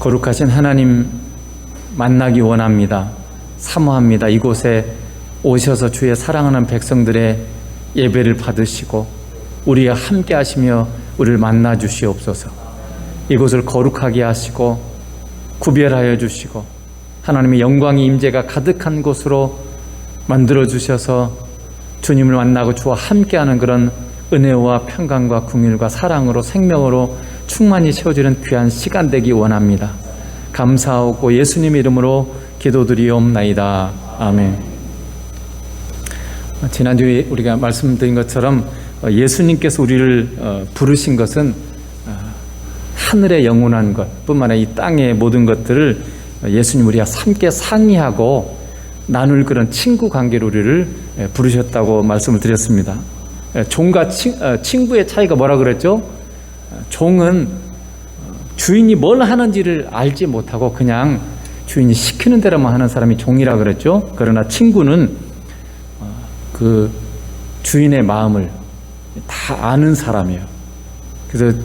거룩하신 하나님 만나기 원합니다. 사모합니다. 이곳에 오셔서 주의 사랑하는 백성들의 예배를 받으시고 우리와 함께 하시며 우리를 만나 주시옵소서. 이곳을 거룩하게 하시고 구별하여 주시고 하나님의 영광의 임재가 가득한 곳으로 만들어 주셔서 주님을 만나고 주와 함께하는 그런 은혜와 평강과 긍휼과 사랑으로 생명으로 충만히 채워지는 귀한 시간 되기 원합니다. 감사하고 예수님 이름으로 기도드리옵나이다. 아멘. 지난주에 우리가 말씀드린 것처럼 예수님께서 우리를 부르신 것은 하늘의 영원한 것 뿐만 아니라 이 땅의 모든 것들을 예수님 우리가 함께 상의하고 나눌 그런 친구 관계로 우리를 부르셨다고 말씀을 드렸습니다. 종과 친구의 차이가 뭐라 그랬죠? 종은 주인이 뭘 하는지를 알지 못하고 그냥 주인이 시키는 대로만 하는 사람이 종이라 그랬죠. 그러나 친구는 그 주인의 마음을 다 아는 사람이에요. 그래서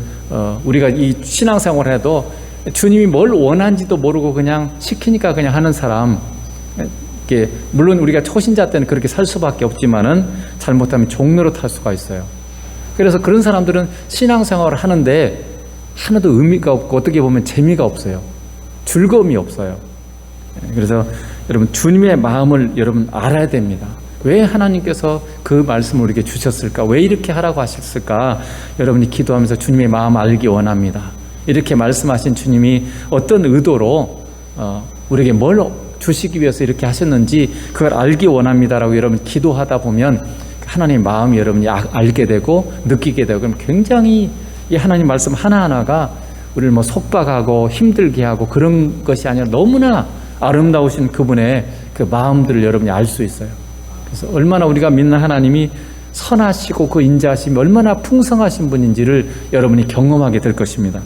우리가 이 신앙생활을 해도 주님이 뭘 원하는지도 모르고 그냥 시키니까 그냥 하는 사람, 물론 우리가 초신자 때는 그렇게 살 수밖에 없지만은 잘못하면 종로로 탈 수가 있어요. 그래서 그런 사람들은 신앙생활을 하는데 하나도 의미가 없고 어떻게 보면 재미가 없어요. 즐거움이 없어요. 그래서 여러분 주님의 마음을 여러분 알아야 됩니다. 왜 하나님께서 그 말씀을 우리에게 주셨을까? 왜 이렇게 하라고 하셨을까? 여러분이 기도하면서 주님의 마음 알기 원합니다. 이렇게 말씀하신 주님이 어떤 의도로 우리에게 뭘 주시기 위해서 이렇게 하셨는지 그걸 알기 원합니다라고 여러분 기도하다 보면 하나님의 마음이 여러분이 알게 되고 느끼게 되고 그럼 굉장히 이 하나님 말씀 하나하나가 우리를 뭐 속박하고 힘들게 하고 그런 것이 아니라 너무나 아름다우신 그분의 그 마음들을 여러분이 알 수 있어요. 그래서 얼마나 우리가 믿는 하나님이 선하시고 그 인자하심이 얼마나 풍성하신 분인지를 여러분이 경험하게 될 것입니다.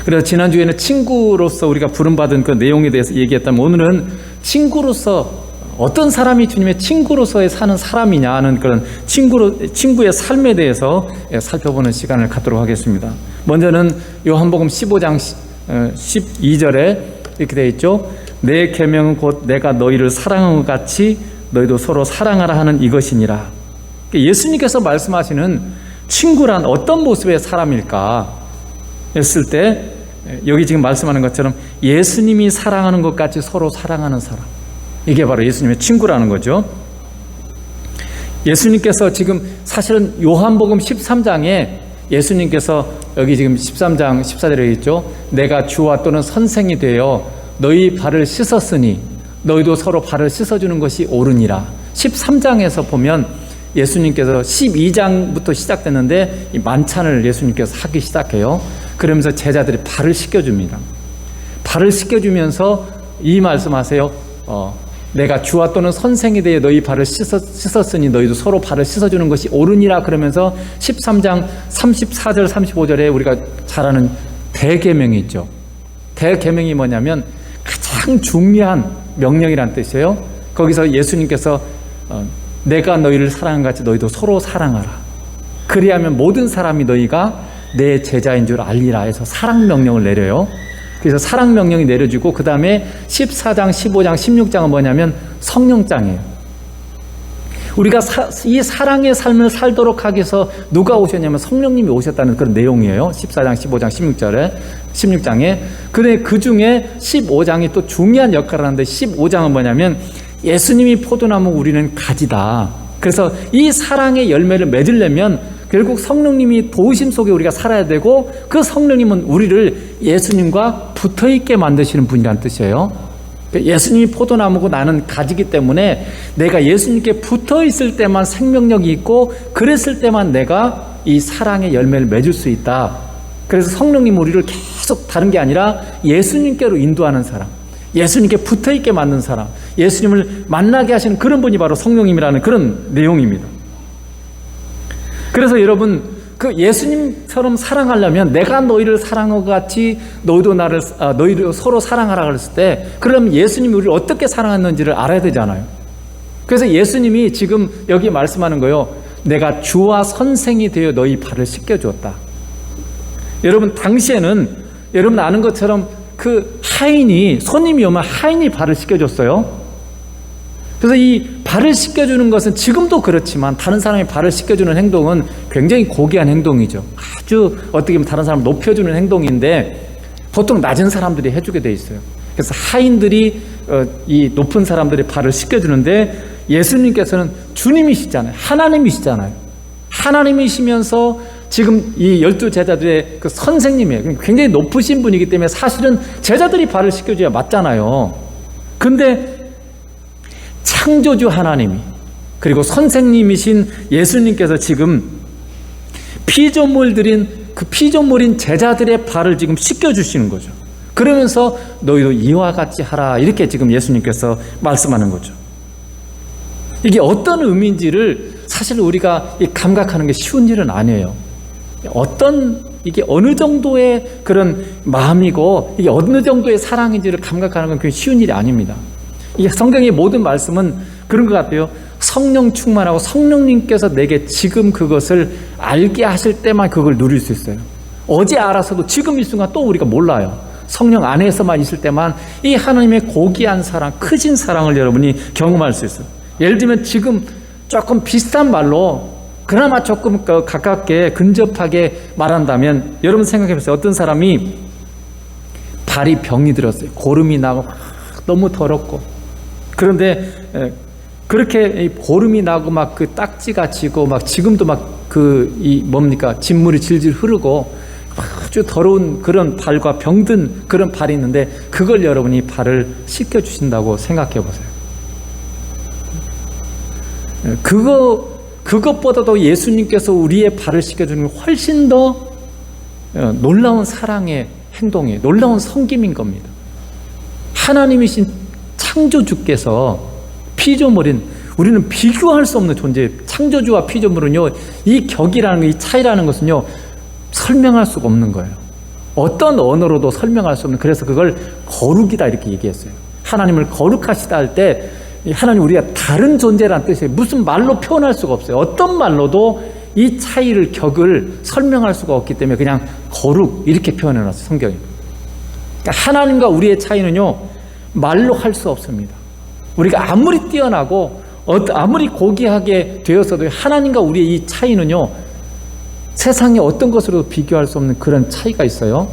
그래서 지난주에는 친구로서 우리가 부름받은 그 내용에 대해서 얘기했다면 오늘은 친구로서 어떤 사람이 주님의 친구로서의 사는 사람이냐 하는 그런 친구의 삶에 대해서 살펴보는 시간을 갖도록 하겠습니다. 먼저는 요한복음 15장 12절에 이렇게 되어 있죠. 내 계명은 곧 내가 너희를 사랑한 것 같이 너희도 서로 사랑하라 하는 이것이니라. 예수님께서 말씀하시는 친구란 어떤 모습의 사람일까 했을 때 여기 지금 말씀하는 것처럼 예수님이 사랑하는 것 같이 서로 사랑하는 사람, 이게 바로 예수님의 친구라는 거죠. 예수님께서 지금 사실은 요한복음 13장에 예수님께서 여기 지금 13장 14절에 있죠. 내가 주와 또는 선생이 되어 너희 발을 씻었으니 너희도 서로 발을 씻어주는 것이 옳으니라. 13장에서 보면 예수님께서 12장부터 시작됐는데 이 만찬을 예수님께서 하기 시작해요. 그러면서 제자들이 발을 씻겨줍니다. 발을 씻겨주면서 이 말씀하세요. 내가 주와 또는 선생에 대해 너희 발을 씻었으니 너희도 서로 발을 씻어주는 것이 옳으니라. 그러면서 13장 34절 35절에 우리가 잘 아는 대계명이 있죠. 대계명이 뭐냐면 가장 중요한 명령이란 뜻이에요. 거기서 예수님께서 내가 너희를 사랑한 같이 너희도 서로 사랑하라. 그리하면 모든 사람이 너희가 내 제자인 줄 알리라 해서 사랑 명령을 내려요. 그래서 사랑 명령이 내려지고 그 다음에 14장, 15장, 16장은 뭐냐면 성령장이에요. 우리가 이 사랑의 삶을 살도록 하기 위해서 누가 오셨냐면 성령님이 오셨다는 그런 내용이에요. 14장, 15장, 16장에. 근데 그 중에 15장이 또 중요한 역할을 하는데 15장은 뭐냐면 예수님이 포도나무 우리는 가지다. 그래서 이 사랑의 열매를 맺으려면 결국 성령님이 도우심 속에 우리가 살아야 되고 그 성령님은 우리를 예수님과 붙어있게 만드시는 분이란 뜻이에요. 예수님이 포도나무고 나는 가지기 때문에 내가 예수님께 붙어있을 때만 생명력이 있고 그랬을 때만 내가 이 사랑의 열매를 맺을 수 있다. 그래서 성령님 우리를 계속 다른 게 아니라 예수님께로 인도하는 사람, 예수님께 붙어있게 만든 사람, 예수님을 만나게 하시는 그런 분이 바로 성령님이라는 그런 내용입니다. 그래서 여러분 그 예수님처럼 사랑하려면 내가 너희를 사랑한 것 같이 너희도 서로 사랑하라 그랬을 때 그러면 예수님이 우리를 어떻게 사랑했는지를 알아야 되잖아요. 그래서 예수님이 지금 여기 말씀하는 거예요. 내가 주와 선생이 되어 너희 발을 씻겨주었다. 여러분 당시에는 여러분 아는 것처럼 그 하인이, 손님이 오면 하인이 발을 씻겨줬어요. 그래서 이 발을 씻겨주는 것은 지금도 그렇지만 다른 사람이 발을 씻겨주는 행동은 굉장히 고귀한 행동이죠. 아주 어떻게 보면 다른 사람을 높여주는 행동인데 보통 낮은 사람들이 해주게 돼 있어요. 그래서 하인들이 이 높은 사람들의 발을 씻겨주는데 예수님께서는 주님이시잖아요. 하나님이시잖아요. 하나님이시면서 지금 이 12제자들의 그 선생님이에요. 굉장히 높으신 분이기 때문에 사실은 제자들이 발을 씻겨줘야 맞잖아요. 근데 창조주 하나님이 그리고 선생님이신 예수님께서 지금 피조물들인 그 피조물인 제자들의 발을 지금 씻겨주시는 거죠. 그러면서 너희도 이와 같이 하라 이렇게 지금 예수님께서 말씀하는 거죠. 이게 어떤 의미인지를 사실 우리가 감각하는 게 쉬운 일은 아니에요. 이게 어느 정도의 그런 마음이고 이게 어느 정도의 사랑인지를 감각하는 건 그게 쉬운 일이 아닙니다. 이 성경의 모든 말씀은 그런 것 같아요. 성령 충만하고 성령님께서 내게 지금 그것을 알게 하실 때만 그걸 누릴 수 있어요. 어제 알아서도 지금 이 순간 또 우리가 몰라요. 성령 안에서만 있을 때만 이 하나님의 고귀한 사랑, 크신 사랑을 여러분이 경험할 수 있어요. 예를 들면 지금 조금 비슷한 말로 그나마 조금 가깝게 근접하게 말한다면 여러분 생각해 보세요. 어떤 사람이 발이 병이 들었어요. 고름이 나고 막 너무 더럽고 그런데 그렇게 고름이 나고 막 그 딱지가 지고 막 지금도 막 진물이 질질 흐르고 아주 더러운 그런 발과 병든 그런 발이 있는데 그걸 여러분이 발을 씻겨 주신다고 생각해 보세요. 그것보다도 예수님께서 우리의 발을 씻겨주는 건 훨씬 더 놀라운 사랑의 행동이에요. 놀라운 섬김인 겁니다. 하나님이신 창조주께서 피조물인 우리는 비교할 수 없는 존재예요. 창조주와 피조물은요, 이 격이라는 이 차이라는 것은요 설명할 수가 없는 거예요. 어떤 언어로도 설명할 수 없는, 그래서 그걸 거룩이다 이렇게 얘기했어요. 하나님을 거룩하시다 할 때 하나님 우리가 다른 존재라는 뜻이에요. 무슨 말로 표현할 수가 없어요. 어떤 말로도 이 차이를, 격을 설명할 수가 없기 때문에 그냥 거룩 이렇게 표현해놨어요, 성경이. 그러니까 하나님과 우리의 차이는요 말로 할 수 없습니다. 우리가 아무리 뛰어나고 아무리 고귀하게 되었어도 하나님과 우리의 이 차이는요 세상의 어떤 것으로도 비교할 수 없는 그런 차이가 있어요.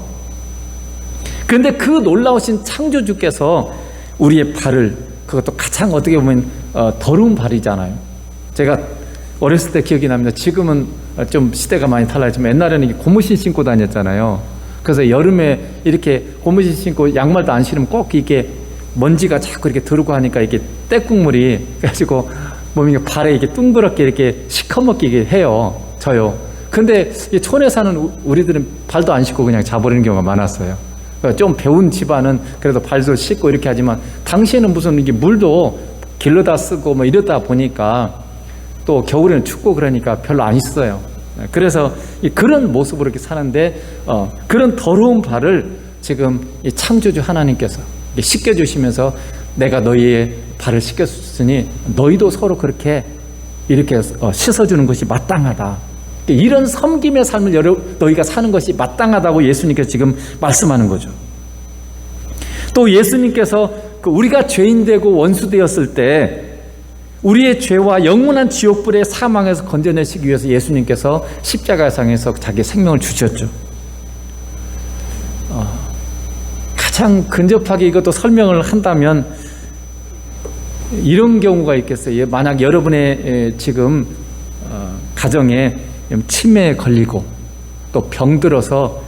그런데 그 놀라우신 창조주께서 우리의 발을, 그것도 가장 어떻게 보면 더러운 발이잖아요. 제가 어렸을 때 기억이 납니다. 지금은 좀 시대가 많이 달라졌지만 옛날에는 고무신 신고 다녔잖아요. 그래서 여름에 이렇게 고무신 신고 양말도 안 신으면 꼭 이게 먼지가 자꾸 이렇게 들고 하니까 이게 때국물이 그래가지고 몸이 발에 이렇게 둥그렇게 이렇게 시커멓게 해요. 저요. 근데 촌에 사는 우리들은 발도 안 씻고 그냥 자버리는 경우가 많았어요. 좀 배운 집안은 그래도 발도 씻고 이렇게 하지만 당시에는 무슨 이게 물도 길러다 쓰고 뭐 이러다 보니까 또 겨울에는 춥고 그러니까 별로 안 씻어요. 그래서 그런 모습으로 이렇게 사는데 그런 더러운 발을 지금 이 창조주 하나님께서 씻겨주시면서 내가 너희의 발을 씻겼으니 너희도 서로 그렇게 이렇게 씻어주는 것이 마땅하다. 이런 섬김의 삶을 너희가 사는 것이 마땅하다고 예수님께서 지금 말씀하는 거죠. 또 예수님께서 우리가 죄인 되고 원수 되었을 때 우리의 죄와 영원한 지옥불의 사망에서 건져내시기 위해서 예수님께서 십자가상에서 자기 생명을 주셨죠. 가장 근접하게 이것도 설명을 한다면 이런 경우가 있겠어요. 만약 여러분의 지금 가정에 치매에 걸리고 또 병들어서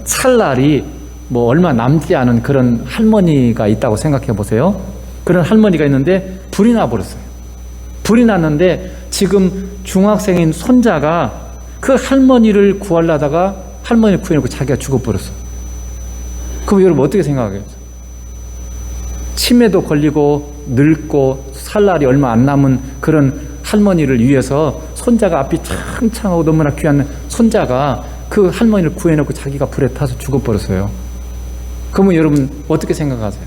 찰날이 뭐 얼마 남지 않은 그런 할머니가 있다고 생각해 보세요. 그런 할머니가 있는데 불이 나버렸어요. 불이 났는데 지금 중학생인 손자가 그 할머니를 구하려다가 할머니를 구해놓고 자기가 죽어버렸어. 그럼 여러분 어떻게 생각하겠어요? 치매도 걸리고 늙고 살 날이 얼마 안 남은 그런 할머니를 위해서 손자가 앞이 창창하고 너무나 귀한 손자가 그 할머니를 구해놓고 자기가 불에 타서 죽어버렸어요. 그러면 여러분 어떻게 생각하세요?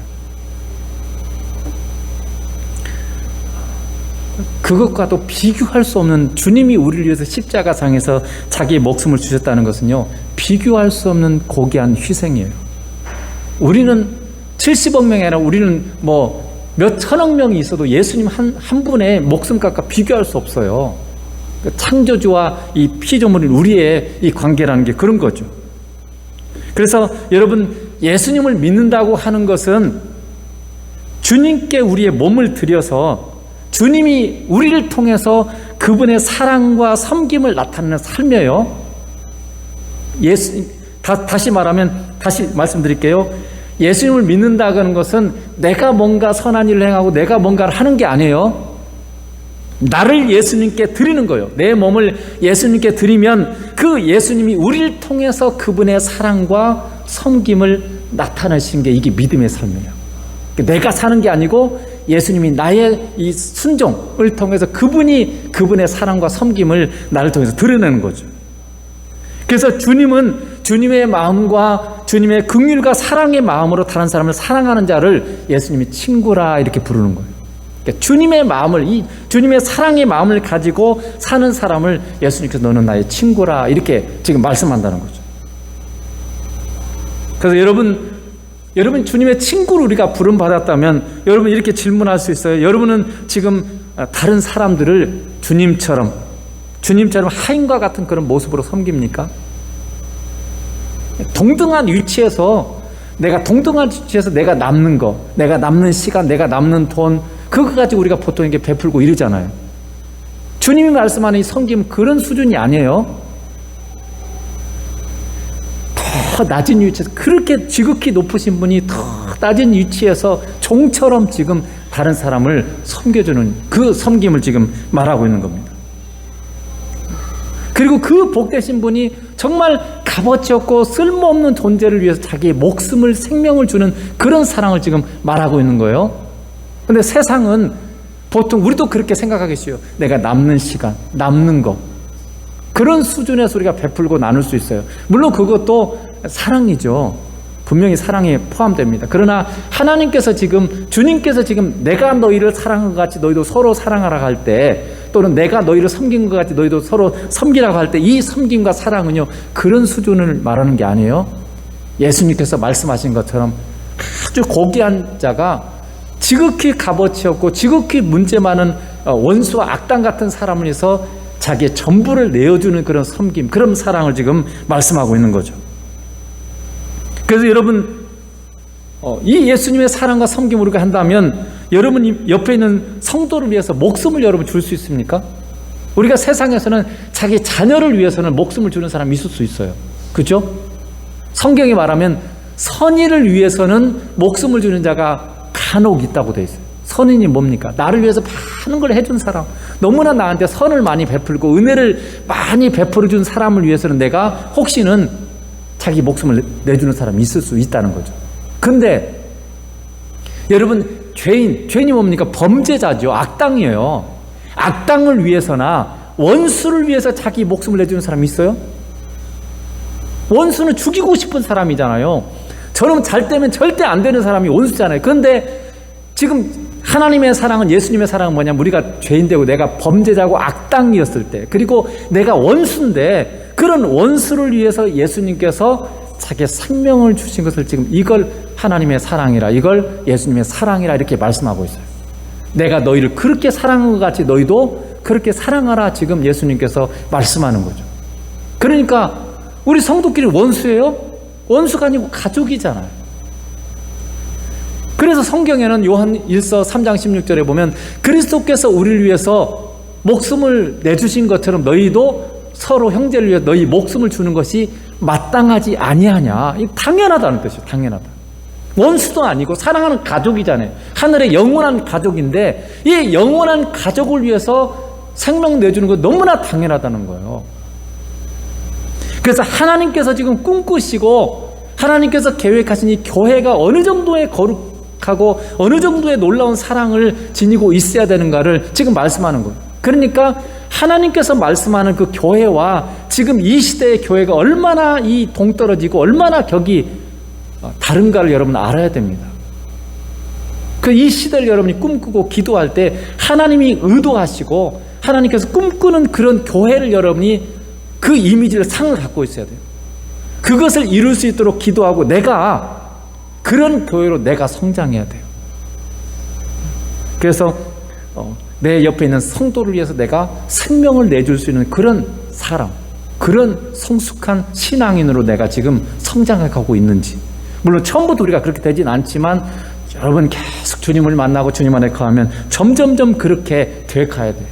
그것과도 비교할 수 없는 주님이 우리를 위해서 십자가상에서 자기의 목숨을 주셨다는 것은요 비교할 수 없는 고귀한 희생이에요. 우리는 70억 명이 아니라 우리는 뭐 몇 천억 명이 있어도 예수님 한 분의 목숨값과 비교할 수 없어요. 창조주와 이 피조물인 우리의 이 관계라는 게 그런 거죠. 그래서 여러분, 예수님을 믿는다고 하는 것은 주님께 우리의 몸을 들여서 주님이 우리를 통해서 그분의 사랑과 섬김을 나타내는 삶이에요. 다시 말씀드릴게요. 예수님을 믿는다고 하는 것은 내가 뭔가 선한 일을 행하고 내가 뭔가를 하는 게 아니에요. 나를 예수님께 드리는 거예요. 내 몸을 예수님께 드리면 그 예수님이 우리를 통해서 그분의 사랑과 섬김을 나타내신 게 이게 믿음의 삶이에요. 내가 사는 게 아니고 예수님이 나의 이 순종을 통해서 그분이 그분의 사랑과 섬김을 나를 통해서 드러내는 거죠. 그래서 주님은 주님의 마음과 주님의 긍휼과 사랑의 마음으로 다른 사람을 사랑하는 자를 예수님이 친구라 이렇게 부르는 거예요. 그러니까 주님의 마음을, 이 주님의 사랑의 마음을 가지고 사는 사람을 예수님께서 너는 나의 친구라 이렇게 지금 말씀한다는 거죠. 그래서 여러분 주님의 친구로 우리가 부름받았다면 여러분 이렇게 질문할 수 있어요. 여러분은 지금 다른 사람들을 주님처럼 하인과 같은 그런 모습으로 섬깁니까? 동등한 위치에서 내가 남는 거, 내가 남는 시간, 내가 남는 돈, 그거 가지고 우리가 보통 이렇게 베풀고 이러잖아요. 주님이 말씀하는 이 섬김 그런 수준이 아니에요. 더 낮은 위치에서, 그렇게 지극히 높으신 분이 더 낮은 위치에서 종처럼 지금 다른 사람을 섬겨주는 그 섬김을 지금 말하고 있는 겁니다. 그리고 그 복되신 분이 정말 값어치 없고 쓸모없는 존재를 위해서 자기의 목숨을, 생명을 주는 그런 사랑을 지금 말하고 있는 거예요. 근데 세상은 보통 우리도 그렇게 생각하겠어요. 내가 남는 시간, 남는 거, 그런 수준에서 우리가 베풀고 나눌 수 있어요. 물론 그것도 사랑이죠. 분명히 사랑에 포함됩니다. 그러나 하나님께서 지금, 주님께서 지금 내가 너희를 사랑한 것 같이 너희도 서로 사랑하라 할 때, 또는 내가 너희를 섬긴 것 같이 너희도 서로 섬기라고 할 때, 이 섬김과 사랑은요, 그런 수준을 말하는 게 아니에요. 예수님께서 말씀하신 것처럼 아주 고귀한 자가 지극히 값어치 없고 지극히 문제 많은 원수와 악당 같은 사람을 위해서 자기의 전부를 내어주는 그런 섬김, 그런 사랑을 지금 말씀하고 있는 거죠. 그래서 여러분, 이 예수님의 사랑과 섬김을 우리가 한다면 여러분 옆에 있는 성도를 위해서 목숨을 여러분 줄 수 있습니까? 우리가 세상에서는 자기 자녀를 위해서는 목숨을 주는 사람이 있을 수 있어요. 그렇죠? 성경이 말하면 선인을 위해서는 목숨을 주는 자가 간혹 있다고 되어 있어요. 선인이 뭡니까? 나를 위해서 많은 걸 해준 사람, 너무나 나한테 선을 많이 베풀고 은혜를 많이 베풀어준 사람을 위해서는 내가 혹시는 자기 목숨을 내주는 사람이 있을 수 있다는 거죠. 근데 여러분, 죄인이 뭡니까? 범죄자죠. 악당이에요. 악당을 위해서나 원수를 위해서 자기 목숨을 내주는 사람이 있어요? 원수는 죽이고 싶은 사람이잖아요. 저놈 잘 되면 절대 안 되는 사람이 원수잖아요. 그런데 지금 하나님의 사랑은, 예수님의 사랑은 뭐냐면, 우리가 죄인되고 내가 범죄자고 악당이었을 때, 그리고 내가 원수인데 그런 원수를 위해서 예수님께서 자기의 생명을 주신 것을 지금, 이걸 하나님의 사랑이라, 이걸 예수님의 사랑이라 이렇게 말씀하고 있어요. 내가 너희를 그렇게 사랑한 것 같이 너희도 그렇게 사랑하라, 지금 예수님께서 말씀하는 거죠. 그러니까 우리 성도끼리 원수예요? 원수가 아니고 가족이잖아요. 그래서 성경에는 요한 1서 3장 16절에 보면 그리스도께서 우리를 위해서 목숨을 내주신 것처럼 너희도 서로 형제를 위해 너희 목숨을 주는 것이 마땅하지 아니하냐. 당연하다는 뜻이에요. 당연하다. 원수도 아니고 사랑하는 가족이잖아요. 하늘의 영원한 가족인데 이 영원한 가족을 위해서 생명 내주는 거 너무나 당연하다는 거예요. 그래서 하나님께서 지금 꿈꾸시고 하나님께서 계획하신 이 교회가 어느 정도의 거룩하고 어느 정도의 놀라운 사랑을 지니고 있어야 되는가를 지금 말씀하는 거예요. 그러니까 하나님께서 말씀하는 그 교회와 지금 이 시대의 교회가 얼마나 이 동떨어지고 얼마나 격이 다른가를 여러분 알아야 됩니다. 그 이 시대를 여러분이 꿈꾸고 기도할 때 하나님이 의도하시고 하나님께서 꿈꾸는 그런 교회를 여러분이 그 이미지를, 상을 갖고 있어야 돼요. 그것을 이룰 수 있도록 기도하고 내가 그런 교회로 내가 성장해야 돼요. 그래서 내 옆에 있는 성도를 위해서 내가 생명을 내줄 수 있는 그런 사람, 그런 성숙한 신앙인으로 내가 지금 성장해 가고 있는지. 물론 처음부터 우리가 그렇게 되진 않지만 여러분 계속 주님을 만나고 주님 안에 거하면 점점점 그렇게 돼 가야 돼요.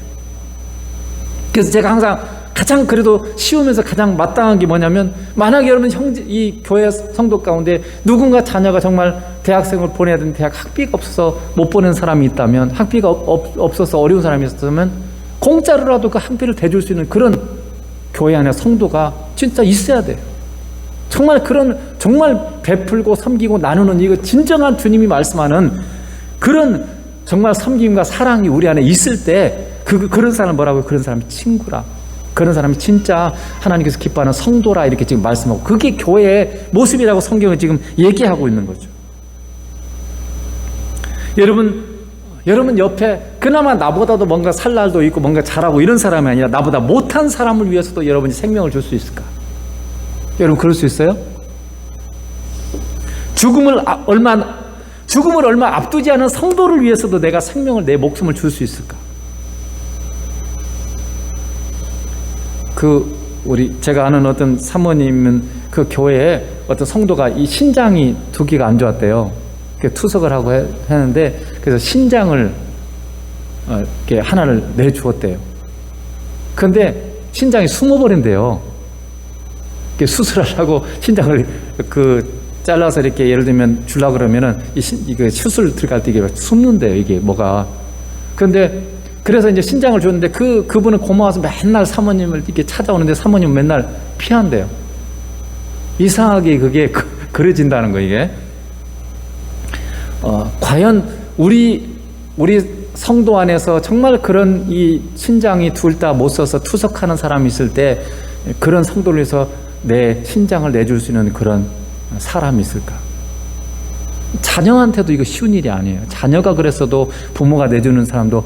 그래서 제가 항상 가장 그래도 쉬우면서 가장 마땅한 게 뭐냐면, 만약에 여러분 이 교회 성도 가운데 누군가 자녀가 정말 대학생을 보내야 되는 대학 학비가 없어서 못 보낸 사람이 있다면, 학비가 없어서 어려운 사람이 있었다면 공짜로라도 그 학비를 대줄 수 있는 그런 교회 안에 성도가 진짜 있어야 돼요. 정말 정말 베풀고 섬기고 나누는 이거 진정한 주님이 말씀하는 그런 정말 섬김과 사랑이 우리 안에 있을 때 그런 사람 뭐라고요? 그런 사람이 친구라. 그런 사람이 진짜 하나님께서 기뻐하는 성도라 이렇게 지금 말씀하고, 그게 교회의 모습이라고 성경은 지금 얘기하고 있는 거죠. 여러분 옆에 그나마 나보다도 뭔가 살 날도 있고 뭔가 잘하고 이런 사람이 아니라 나보다 못한 사람을 위해서도 여러분이 생명을 줄 수 있을까? 여러분 그럴 수 있어요? 죽음을 얼마 앞두지 않은 성도를 위해서도 내가 생명을, 내 목숨을 줄 수 있을까? 제가 아는 어떤 사모님은 그 교회에 어떤 성도가 이 신장이 두 개가 안 좋았대요. 투석을 하고 했는데, 그래서 신장을 이렇게 하나를 내주었대요. 그런데 신장이 숨어버린대요. 수술하려고 신장을 잘라서 이렇게 예를 들면 주려고 그러면은 이게 수술 들어갈 때 이게 숨는데요, 이게 뭐가. 그래서 이제 신장을 줬는데 그분은 고마워서 맨날 사모님을 이렇게 찾아오는데 사모님은 맨날 피한대요. 이상하게 그게 그려진다는 거, 이게. 과연 우리 성도 안에서 정말 그런 이 신장이 둘 다 못 써서 투석하는 사람이 있을 때 그런 성도를 위해서 내 신장을 내줄 수 있는 그런 사람이 있을까? 자녀한테도 이거 쉬운 일이 아니에요. 자녀가 그랬어도 부모가 내주는 사람도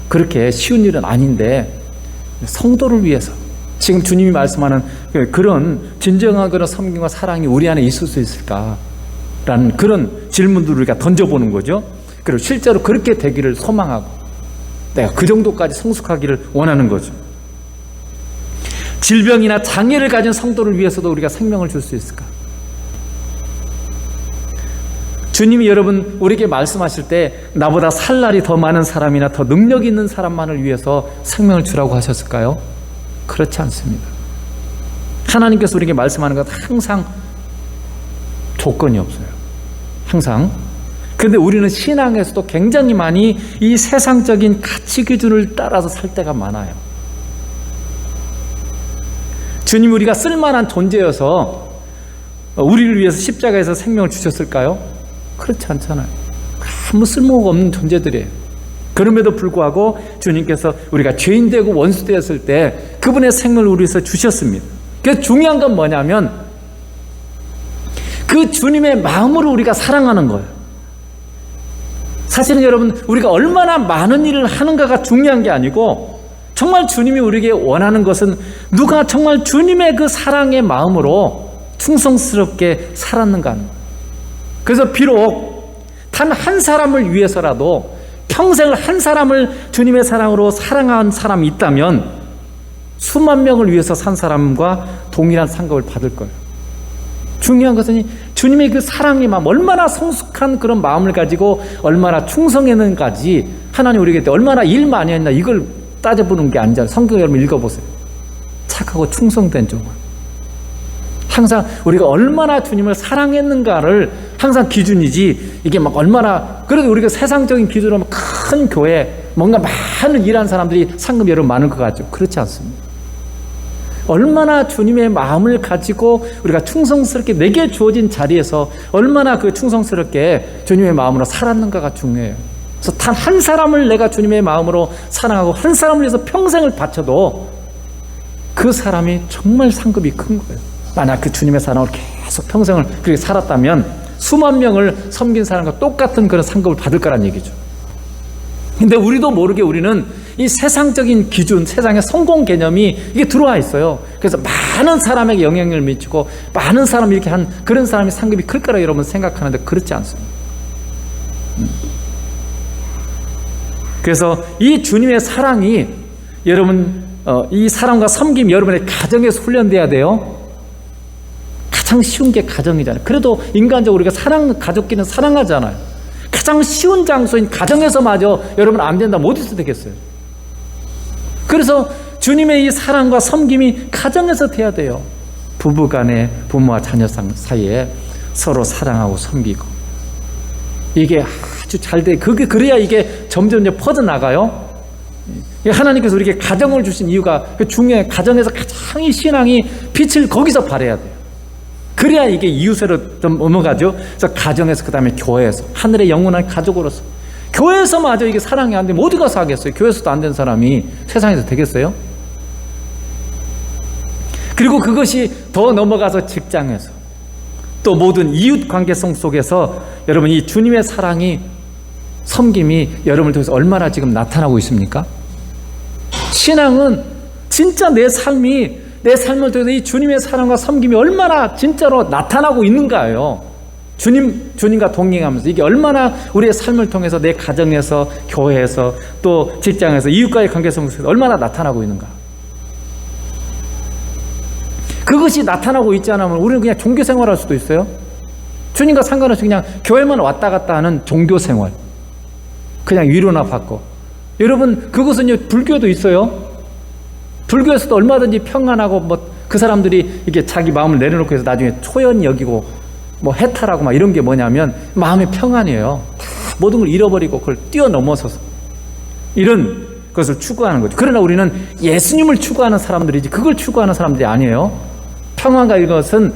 그렇게 쉬운 일은 아닌데, 성도를 위해서 지금 주님이 말씀하는 그런 진정한 그런 섬김과 사랑이 우리 안에 있을 수 있을까라는 그런 질문들을 우리가 던져보는 거죠. 그리고 실제로 그렇게 되기를 소망하고 내가 그 정도까지 성숙하기를 원하는 거죠. 질병이나 장애를 가진 성도를 위해서도 우리가 생명을 줄 수 있을까? 주님이 여러분 우리에게 말씀하실 때 나보다 살 날이 더 많은 사람이나 더 능력 있는 사람만을 위해서 생명을 주라고 하셨을까요? 그렇지 않습니다. 하나님께서 우리에게 말씀하는 것 항상 조건이 없어요. 항상. 그런데 우리는 신앙에서도 굉장히 많이 이 세상적인 가치 기준을 따라서 살 때가 많아요. 주님 우리가 쓸만한 존재여서 우리를 위해서 십자가에서 생명을 주셨을까요? 그렇지 않잖아요. 아무 쓸모가 없는 존재들이에요. 그럼에도 불구하고 주님께서 우리가 죄인 되고 원수 되었을 때 그분의 생명을 우리 위해서 주셨습니다. 그래서 중요한 건 뭐냐면 그 주님의 마음으로 우리가 사랑하는 거예요. 사실은 여러분 우리가 얼마나 많은 일을 하는가가 중요한 게 아니고, 정말 주님이 우리에게 원하는 것은 누가 정말 주님의 그 사랑의 마음으로 충성스럽게 살았는가 하는 거예요. 그래서 비록 단 한 사람을 위해서라도 평생을 한 사람을 주님의 사랑으로 사랑한 사람이 있다면 수만 명을 위해서 산 사람과 동일한 상급을 받을 거예요. 중요한 것은 주님의 그 사랑의 마음, 얼마나 성숙한 그런 마음을 가지고 얼마나 충성했는가지, 하나님 우리에게 얼마나 일 많이 했나 이걸 따져보는 게 아니잖아요. 성경 여러분 읽어보세요. 착하고 충성된 종은. 항상 우리가 얼마나 주님을 사랑했는가를 항상 기준이지, 이게 막 얼마나, 그래도 우리가 세상적인 기준으로 큰 교회, 뭔가 많은 일하는 사람들이 상금 여러분 많을 것 같죠. 그렇지 않습니다. 얼마나 주님의 마음을 가지고 우리가 충성스럽게 내게 주어진 자리에서 얼마나 그 충성스럽게 주님의 마음으로 살았는가가 중요해요. 그래서 단 한 사람을 내가 주님의 마음으로 사랑하고 한 사람을 위해서 평생을 바쳐도 그 사람이 정말 상급이 큰 거예요. 만약 그 주님의 사랑으로 계속 평생을 그렇게 살았다면 수만 명을 섬긴 사람과 똑같은 그런 상급을 받을 거란 얘기죠. 근데 우리도 모르게 우리는 이 세상적인 기준, 세상의 성공 개념이 이게 들어와 있어요. 그래서 많은 사람에게 영향력을 미치고 많은 사람이 이렇게 한 그런 사람이 상급이 클 거라 여러분 생각하는데 그렇지 않습니다. 그래서 이 주님의 사랑이 여러분 이 사랑과 섬김이 여러분의 가정에서 훈련돼야 돼요. 가장 쉬운 게 가정이잖아요. 그래도 인간적으로 우리가 가족끼리는 사랑하잖아요. 가장 쉬운 장소인 가정에서마저 여러분 안 된다면 어디서 되겠어요? 그래서 주님의 이 사랑과 섬김이 가정에서 돼야 돼요. 부부간에, 부모와 자녀 사이에 서로 사랑하고 섬기고 이게 아주 잘 돼. 그래야 이게 점점 퍼져나가요. 하나님께서 우리에게 가정을 주신 이유가 중요해요. 가정에서 가장 이 신앙이 빛을 거기서 발해야 돼요. 그래야 이게 이웃으로 좀 넘어가죠. 그래서 가정에서, 그 다음에 교회에서, 하늘의 영원한 가족으로서. 교회에서마저 이게 사랑이 안 되면 어디 가서 하겠어요? 교회에서도 안 된 사람이 세상에서 되겠어요? 그리고 그것이 더 넘어가서 직장에서, 또 모든 이웃 관계성 속에서 여러분 이 주님의 사랑이, 섬김이 여러분을 통해서 얼마나 지금 나타나고 있습니까? 신앙은 진짜 내 삶을 통해서 이 주님의 사랑과 섬김이 얼마나 진짜로 나타나고 있는가요? 주님과 동행하면서 이게 얼마나 우리의 삶을 통해서 내 가정에서, 교회에서, 또 직장에서, 이웃과의 관계성 속에서 얼마나 나타나고 있는가? 그것이 나타나고 있지 않으면 우리는 그냥 종교 생활할 수도 있어요. 주님과 상관없이 그냥 교회만 왔다 갔다 하는 종교 생활, 그냥 위로나 받고. 여러분 그것은요, 불교도 있어요. 불교에서도 얼마든지 평안하고 그 사람들이 이게 자기 마음을 내려놓고 해서 나중에 초연 여기고 해탈하고 이런 게 뭐냐면 마음의 평안이에요. 다 모든 걸 잃어버리고 그걸 뛰어넘어서서 이런 것을 추구하는 거죠. 그러나 우리는 예수님을 추구하는 사람들이지 그걸 추구하는 사람들이 아니에요. 평안과 이것은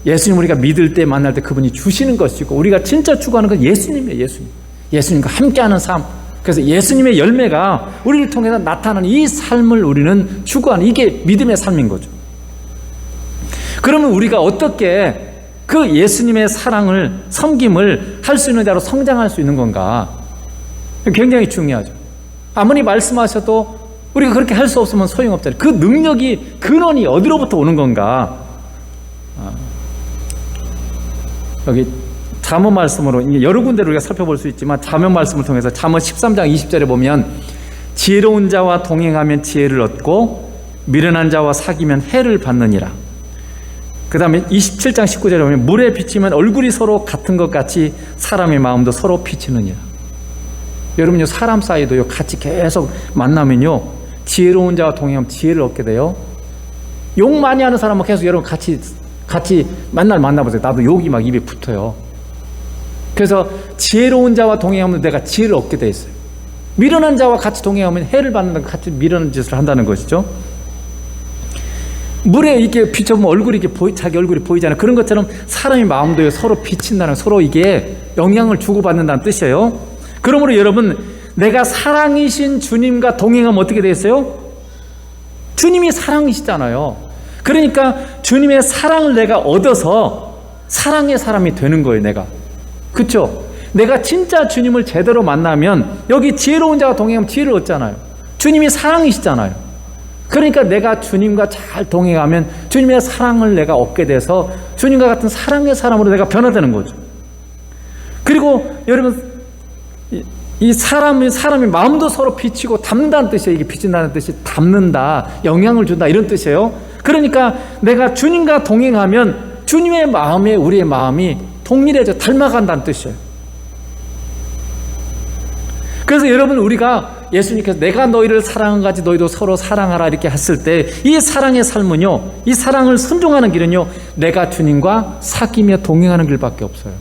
예수님 우리가 믿을 때, 만날 때 그분이 주시는 것이고, 우리가 진짜 추구하는 건 예수님이에요. 예수님과 함께하는 삶. 그래서 예수님의 열매가 우리를 통해서 나타나는 이 삶을 우리는 추구하는, 이게 믿음의 삶인 거죠. 그러면 우리가 어떻게 그 예수님의 사랑을, 섬김을 할 수 있는 자로 성장할 수 있는 건가? 굉장히 중요하죠. 아무리 말씀하셔도 우리가 그렇게 할 수 없으면 소용없잖아요. 그 능력이, 근원이 어디로부터 오는 건가? 여기 잠언 말씀으로 여러 군데를 우리가 살펴볼 수 있지만, 잠언 말씀을 통해서 잠언 13장 20절에 보면 지혜로운 자와 동행하면 지혜를 얻고 미련한 자와 사귀면 해를 받느니라. 그 다음에 27장 19절에 보면 물에 비치면 얼굴이 서로 같은 것 같이 사람의 마음도 서로 비치느니라. 여러분요, 사람 사이도요, 같이 계속 만나면요, 지혜로운 자와 동행하면 지혜를 얻게 돼요. 욕 많이 하는 사람은 계속 여러분 같이 만나보세요. 나도 욕이 입에 붙어요. 그래서 지혜로운 자와 동행하면 내가 지혜를 얻게 돼 있어요. 미련한 자와 같이 동행하면 해를 받는, 같이 미련한 짓을 한다는 것이죠. 물에 이렇게 비춰보면 얼굴이 이렇게 자기 얼굴이 보이잖아요. 그런 것처럼 사람의 마음도 서로 비친다는, 서로 이게 영향을 주고받는다는 뜻이에요. 그러므로 여러분, 내가 사랑이신 주님과 동행하면 어떻게 되겠어요? 주님이 사랑이시잖아요. 그러니까 주님의 사랑을 내가 얻어서 사랑의 사람이 되는 거예요, 내가. 그렇죠? 내가 진짜 주님을 제대로 만나면 여기 지혜로운 자와 동행하면 지혜를 얻잖아요. 주님이 사랑이시잖아요. 그러니까 내가 주님과 잘 동행하면 주님의 사랑을 내가 얻게 돼서 주님과 같은 사랑의 사람으로 내가 변화되는 거죠. 그리고 여러분, 이 사람이 마음도 서로 비치고 담는다는 뜻이에요. 이게 비친다는 뜻이 담는다, 영향을 준다, 이런 뜻이에요. 그러니까 내가 주님과 동행하면 주님의 마음에 우리의 마음이 동일해져 닮아간다는 뜻이에요. 그래서 여러분, 우리가 예수님께서 내가 너희를 사랑한 같이 너희도 서로 사랑하라 이렇게 했을 때 이 사랑의 삶은요, 이 사랑을 순종하는 길은요, 내가 주님과 사귀며 동행하는 길밖에 없어요.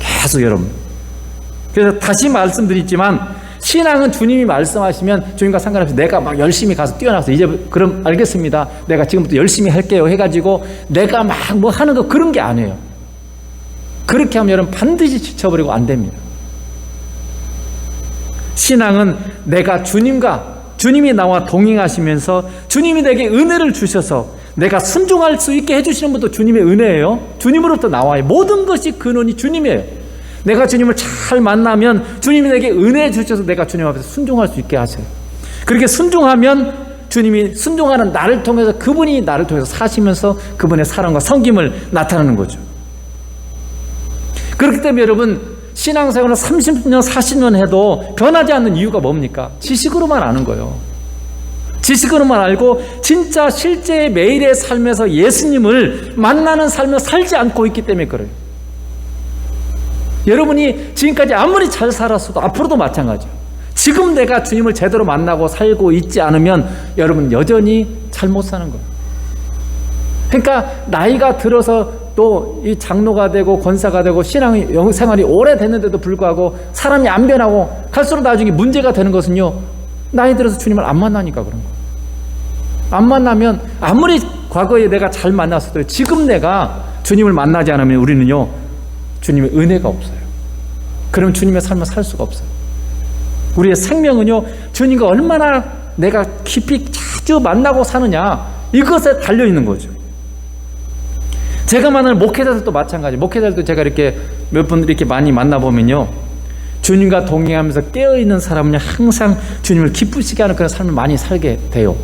계속 여러분. 그래서 다시 말씀드리지만, 신앙은 주님이 말씀하시면 주님과 상관없이 내가 열심히 가서 뛰어나서 이제 그럼 알겠습니다, 내가 지금부터 열심히 할게요 해가지고 내가 하는 거, 그런 게 아니에요. 그렇게 하면 여러분 반드시 지쳐버리고 안 됩니다. 신앙은 내가 주님이 나와 동행하시면서 주님이 내게 은혜를 주셔서 내가 순종할 수 있게 해주시는 분도 주님의 은혜예요. 주님으로부터 나와요. 모든 것이 근원이 주님이에요. 내가 주님을 잘 만나면 주님이 내게 은혜 주셔서 내가 주님 앞에서 순종할 수 있게 하세요. 그렇게 순종하면 주님이 순종하는 나를 통해서 그분이 나를 통해서 사시면서 그분의 사랑과 섬김을 나타내는 거죠. 그렇기 때문에 여러분, 신앙생활을 30년 40년 해도 변하지 않는 이유가 뭡니까? 지식으로만 아는 거예요. 지식으로만 알고 진짜 실제 매일의 삶에서 예수님을 만나는 삶을 살지 않고 있기 때문에 그래요. 여러분이 지금까지 아무리 잘 살았어도 앞으로도 마찬가지예요. 지금 내가 주님을 제대로 만나고 살고 있지 않으면 여러분 여전히 잘못 사는 거예요. 그러니까 나이가 들어서 또 이 장로가 되고 권사가 되고 신앙 생활이 오래됐는데도 불구하고 사람이 안 변하고 갈수록 나중에 문제가 되는 것은요, 나이 들어서 주님을 안 만나니까 그런 거예요. 안 만나면 아무리 과거에 내가 잘 만났어도 지금 내가 주님을 만나지 않으면 우리는요, 주님의 은혜가 없어요. 그럼 주님의 삶을 살 수가 없어요. 우리의 생명은요, 주님과 얼마나 내가 깊이 자주 만나고 사느냐, 이것에 달려있는 거죠. 제가 만나는 목회자들도 마찬가지. 목회자들도 제가 이렇게 몇 분 이렇게 많이 만나보면요, 주님과 동행하면서 깨어있는 사람은요, 항상 주님을 기쁘시게 하는 그런 삶을 많이 살게 돼요.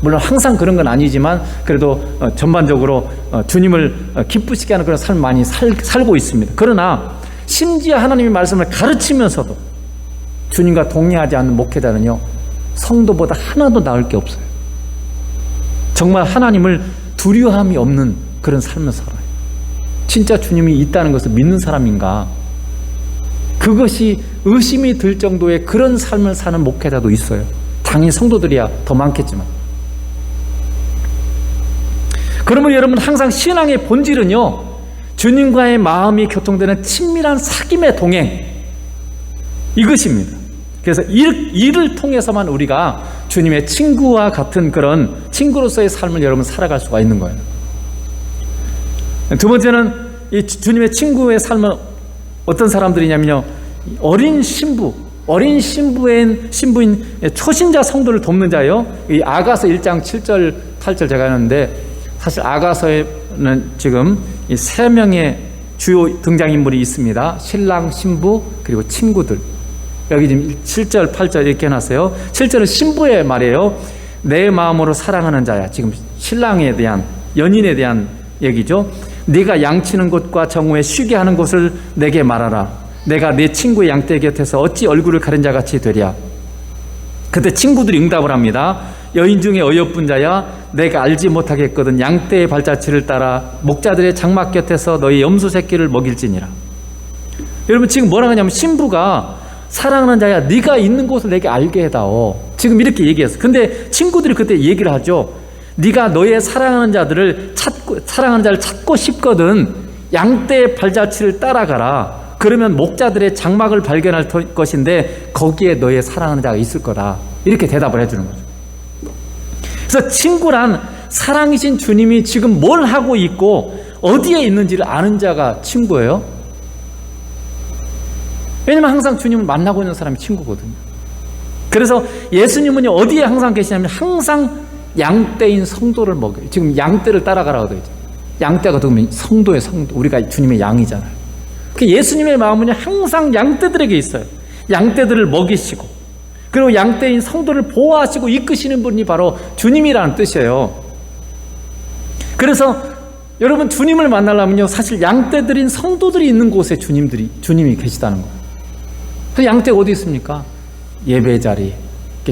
물론 항상 그런 건 아니지만 그래도 전반적으로 주님을 기쁘시게 하는 그런 삶을 많이 살고 있습니다. 그러나 심지어 하나님의 말씀을 가르치면서도 주님과 동행하지 않는 목회자는요, 성도보다 하나도 나을 게 없어요. 정말 하나님을 두려움이 없는 그런 삶을 살아요. 진짜 주님이 있다는 것을 믿는 사람인가? 그것이 의심이 들 정도의 그런 삶을 사는 목회자도 있어요. 당연히 성도들이야 더 많겠지만. 그러면 여러분, 항상 신앙의 본질은요, 주님과의 마음이 교통되는 친밀한 사귐의 동행, 이것입니다. 그래서 이를 통해서만 우리가 주님의 친구와 같은 그런 친구로서의 삶을 여러분 살아갈 수가 있는 거예요. 두 번째는 이 주님의 친구의 삶은 어떤 사람들이냐면요, 어린 신부인 초신자 성도를 돕는 자예요. 이 아가서 1장 7절 8절 제가 했는데, 사실 아가서에는 지금 이 3명의 주요 등장인물이 있습니다. 신랑, 신부, 그리고 친구들. 여기 지금 7절 8절 이렇게 해놨어요. 7절은 신부의 말이에요. 내 마음으로 사랑하는 자야. 지금 신랑에 대한, 연인에 대한 얘기죠. 네가 양치는 곳과 정오에 쉬게 하는 곳을 내게 말하라. 내가 내 친구의 양떼 곁에서 어찌 얼굴을 가린 자같이 되랴. 그때 친구들이 응답을 합니다. 여인 중에 어여쁜 자야, 내가 알지 못하겠거든 양떼의 발자취를 따라 목자들의 장막 곁에서 너희 염소 새끼를 먹일지니라. 여러분, 지금 뭐라 하냐면 신부가 사랑하는 자야, 네가 있는 곳을 내게 알게 해다오. 지금 이렇게 얘기했어. 근데 친구들이 그때 얘기를 하죠. 네가 너의 사랑하는 자를 찾고 싶거든 양떼의 발자취를 따라가라. 그러면 목자들의 장막을 발견할 것인데 거기에 너의 사랑하는 자가 있을 거다. 이렇게 대답을 해주는 거죠. 그래서 친구란 사랑이신 주님이 지금 뭘 하고 있고 어디에 있는지를 아는 자가 친구예요. 왜냐면 항상 주님을 만나고 있는 사람이 친구거든요. 그래서 예수님은 어디에 항상 계시냐면 항상 양떼인 성도를 먹여요. 지금 양떼를 따라가라고 되어 있죠. 양떼가 누구면 성도의 성도, 우리가 주님의 양이잖아요. 예수님의 마음은 항상 양떼들에게 있어요. 양떼들을 먹이시고, 그리고 양떼인 성도를 보호하시고 이끄시는 분이 바로 주님이라는 뜻이에요. 그래서 여러분, 주님을 만나려면요, 사실 양떼들인 성도들이 있는 곳에 주님이 계시다는 거예요. 그 양떼가 어디 있습니까? 예배 자리,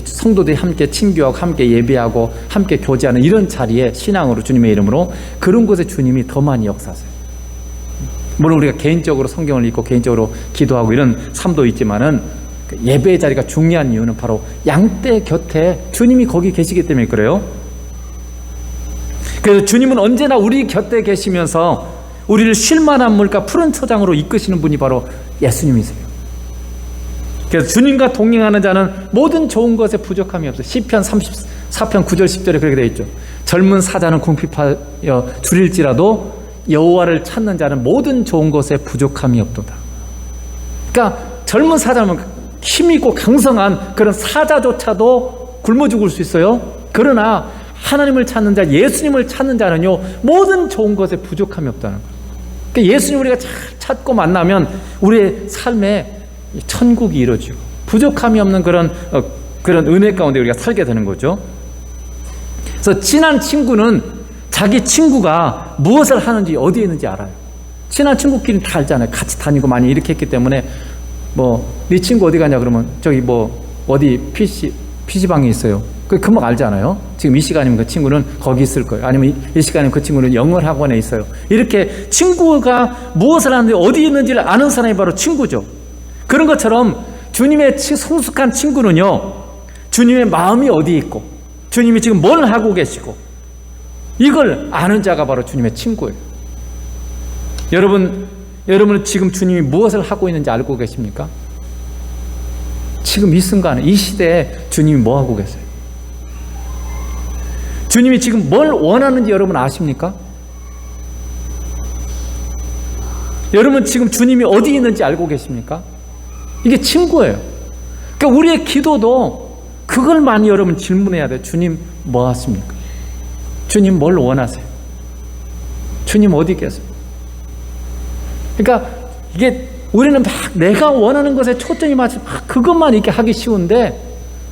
성도들이 함께 친교하고 함께 예배하고 함께 교제하는 이런 자리에 신앙으로 주님의 이름으로 그런 곳에 주님이 더 많이 역사하세요. 물론 우리가 개인적으로 성경을 읽고 개인적으로 기도하고 이런 삶도 있지만은 예배의 자리가 중요한 이유는 바로 양떼 곁에 주님이 거기 계시기 때문에 그래요. 그래서 주님은 언제나 우리 곁에 계시면서 우리를 쉴만한 물과 푸른 초장으로 이끄시는 분이 바로 예수님이세요. 그래서 주님과 동행하는 자는 모든 좋은 것에 부족함이 없어요. 시편 34편 9절 10절에 그렇게 되어 있죠. 젊은 사자는 궁핍하여 줄일지라도 여호와를 찾는 자는 모든 좋은 것에 부족함이 없도다. 그러니까 젊은 사자는 힘있고 강성한 그런 사자조차도 굶어 죽을 수 있어요. 그러나 하나님을 찾는 자, 예수님을 찾는 자는요, 모든 좋은 것에 부족함이 없다는 거예요. 그러니까 예수님 우리가 잘 찾고 만나면 우리의 삶에 천국이 이루어지고 부족함이 없는 그런 은혜 가운데 우리가 살게 되는 거죠. 그래서 친한 친구는 자기 친구가 무엇을 하는지 어디에 있는지 알아요. 친한 친구끼리는 다 알잖아요. 같이 다니고 많이 이렇게 했기 때문에 네 친구 어디 가냐 그러면 저기 어디 PC방에 있어요. 금방 알잖아요. 지금 이 시간이면 그 친구는 거기 있을 거예요. 아니면 이 시간이면 그 친구는 영어 학원에 있어요. 이렇게 친구가 무엇을 하는지 어디 있는지를 아는 사람이 바로 친구죠. 그런 것처럼 주님의 성숙한 친구는요, 주님의 마음이 어디 있고 주님이 지금 뭘 하고 계시고 이걸 아는 자가 바로 주님의 친구예요. 여러분은 지금 주님이 무엇을 하고 있는지 알고 계십니까? 지금 이 순간에 이 시대에 주님이 뭐 하고 계세요? 주님이 지금 뭘 원하는지 여러분 아십니까? 여러분 지금 주님이 어디 있는지 알고 계십니까? 이게 친구예요. 그러니까 우리의 기도도 그걸 많이 여러분 질문해야 돼요. 주님 뭐 하십니까? 주님 뭘 원하세요? 주님 어디 계세요? 그러니까 이게 우리는 막 내가 원하는 것에 초점이 맞춰 그것만 이렇게 하기 쉬운데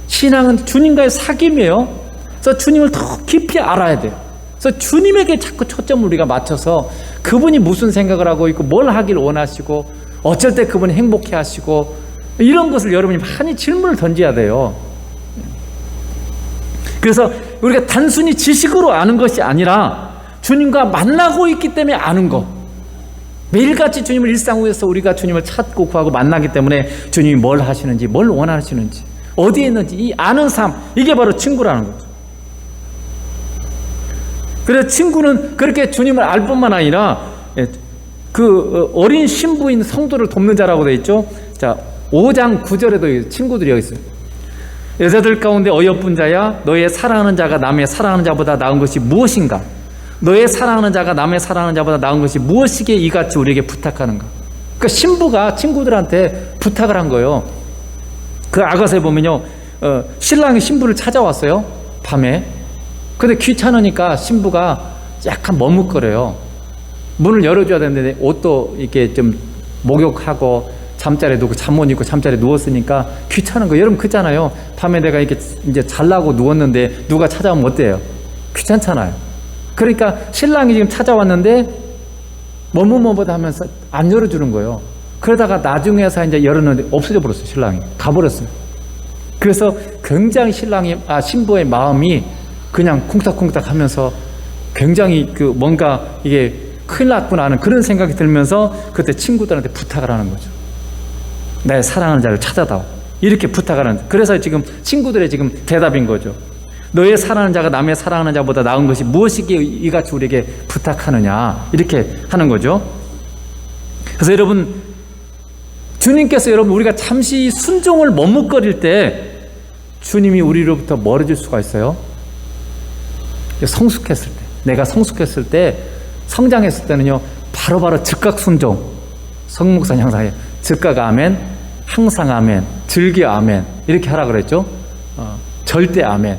신앙은 주님과의 사귐이에요. 그래서 주님을 더 깊이 알아야 돼요. 그래서 주님에게 자꾸 초점을 우리가 맞춰서 그분이 무슨 생각을 하고 있고 뭘 하길 원하시고 어쩔 때 그분이 행복해 하시고 이런 것을 여러분이 많이 질문을 던져야 돼요. 그래서 우리가 단순히 지식으로 아는 것이 아니라 주님과 만나고 있기 때문에 아는 것. 매일같이 주님을 일상 위에서 우리가 주님을 찾고 구하고 만나기 때문에 주님이 뭘 하시는지 뭘 원하시는지 어디에 있는지 이 아는 삶, 이게 바로 친구라는 거죠. 그래서 친구는 그렇게 주님을 알 뿐만 아니라 그 어린 신부인 성도를 돕는 자라고 되어 있죠. 자, 5장 9절에도 친구들이 여기 있어요. 여자들 가운데 어여쁜 자야, 너의 사랑하는 자가 남의 사랑하는 자보다 나은 것이 무엇인가? 너의 사랑하는 자가 남의 사랑하는 자보다 나은 것이 무엇이기에 이같이 우리에게 부탁하는가? 그러니까 신부가 친구들한테 부탁을 한 거예요. 그 아가서에 보면요, 신랑이 신부를 찾아왔어요, 밤에. 근데 귀찮으니까 신부가 약간 머뭇거려요. 문을 열어줘야 되는데 옷도 이렇게 좀 목욕하고 잠자리에 누고 잠 못 입고 잠자리에 누웠으니까 귀찮은 거. 여러분 그렇잖아요. 밤에 내가 이렇게 이제 잘라고 누웠는데 누가 찾아오면 어때요? 귀찮잖아요. 그러니까 신랑이 지금 찾아왔는데 머뭇머뭇 하면서 안 열어주는 거예요. 그러다가 나중에서 이제 열었는데 없어져 버렸어요. 신랑이 가버렸어요. 그래서 굉장히 신부의 마음이 그냥 쿵닥쿵닥 하면서 굉장히 뭔가 이게 큰일 났구나 하는 그런 생각이 들면서 그때 친구들한테 부탁을 하는 거죠. 내 사랑하는 자를 찾아다오. 이렇게 부탁을 하는. 그래서 지금 친구들의 지금 대답인 거죠. 너의 사랑하는 자가 남의 사랑하는 자보다 나은 것이 무엇이기에 이같이 우리에게 부탁하느냐. 이렇게 하는 거죠. 그래서 여러분, 주님께서 우리가 잠시 순종을 머뭇거릴 때 주님이 우리로부터 멀어질 수가 있어요. 성숙했을 때, 내가 성숙했을 때, 성장했을 때는요, 바로바로 즉각 순종. 성목사님 항상 해요. 즉각 아멘, 항상 아멘, 즐겨 아멘, 이렇게 하라 그랬죠. 절대 아멘.